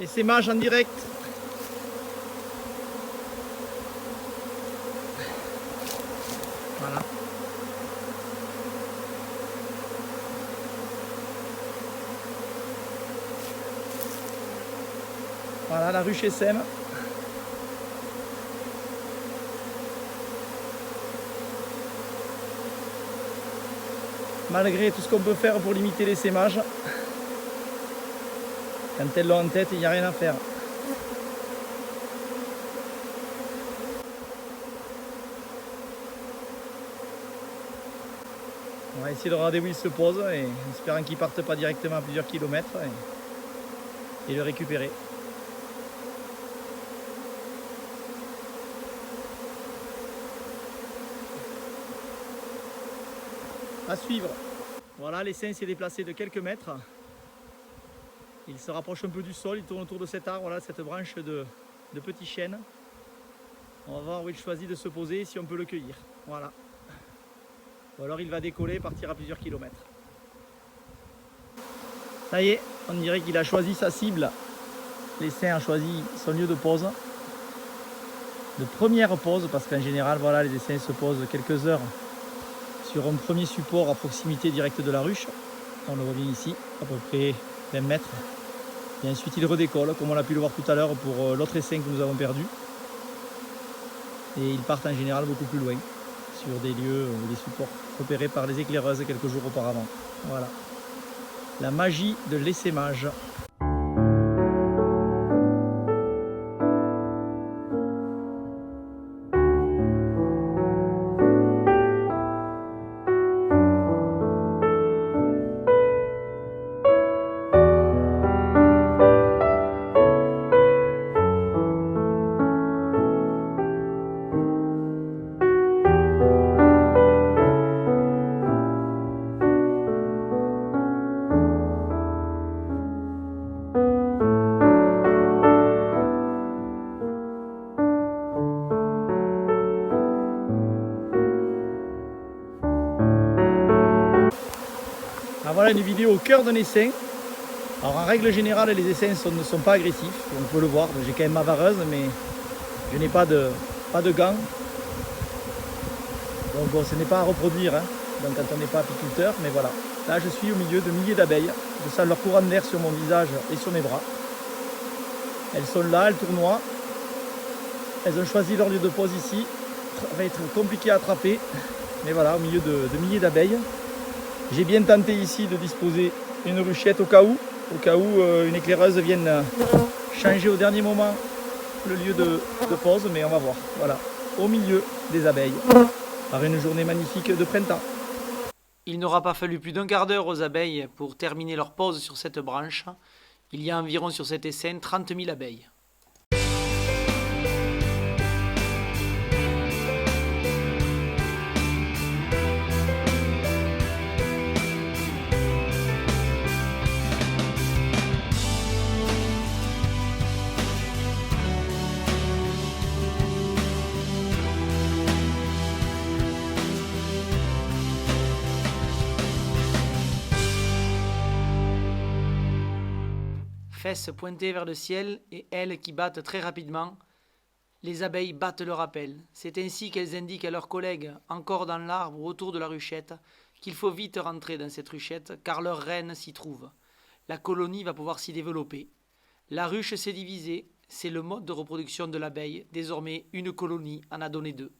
Essaimage en direct. Voilà. Voilà, la ruche essaime. Malgré tout ce qu'on peut faire pour limiter l'essaimage, quand elles l'ont en tête, il n'y a rien à faire. On va essayer de regarder où il se pose, et espérant qu'il ne parte pas directement à plusieurs kilomètres, et le récupérer. À suivre. Voilà, l'essaim s'est déplacé de quelques mètres. Il se rapproche un peu du sol, il tourne autour de cet arbre, voilà, cette branche de petits chênes. On va voir où il choisit de se poser et si on peut le cueillir. Voilà. Ou alors il va décoller et partir à plusieurs kilomètres. Ça y est, on dirait qu'il a choisi sa cible. L'essaim a choisi son lieu de pose. De première pose, parce qu'en général, voilà, les essaims se posent quelques heures sur un premier support à proximité directe de la ruche. On le voit bien ici, à peu près 20 mètres. Et ensuite il redécolle, comme on a pu le voir tout à l'heure pour l'autre essaim que nous avons perdu. Et ils partent en général beaucoup plus loin, sur des lieux ou des supports repérés par les éclaireuses quelques jours auparavant. Voilà. La magie de l'essaimage. Ah, voilà une vidéo au cœur d'un essaim. Alors en règle générale les essaims ne sont pas agressifs, on peut le voir, j'ai quand même ma vareuse mais je n'ai pas de gants. Donc bon, ce n'est pas à reproduire hein, donc quand on n'est pas apiculteur, mais voilà. Là je suis au milieu de milliers d'abeilles, je sens leur courant d'air sur mon visage et sur mes bras. Elles sont là, elles tournoient, elles ont choisi leur lieu de pose ici, ça va être compliqué à attraper, mais voilà, au milieu de milliers d'abeilles. J'ai bien tenté ici de disposer une ruchette au cas où une éclaireuse vienne changer au dernier moment le lieu de pose, mais on va voir. Voilà, au milieu des abeilles, par une journée magnifique de printemps. Il n'aura pas fallu plus d'un quart d'heure aux abeilles pour terminer leur pose sur cette branche. Il y a environ sur cet essaim 30 000 abeilles. Fesses pointées vers le ciel et ailes qui battent très rapidement, les abeilles battent leur appel. C'est ainsi qu'elles indiquent à leurs collègues, encore dans l'arbre ou autour de la ruchette, qu'il faut vite rentrer dans cette ruchette car leur reine s'y trouve. La colonie va pouvoir s'y développer. La ruche s'est divisée, c'est le mode de reproduction de l'abeille. Désormais, une colonie en a donné deux.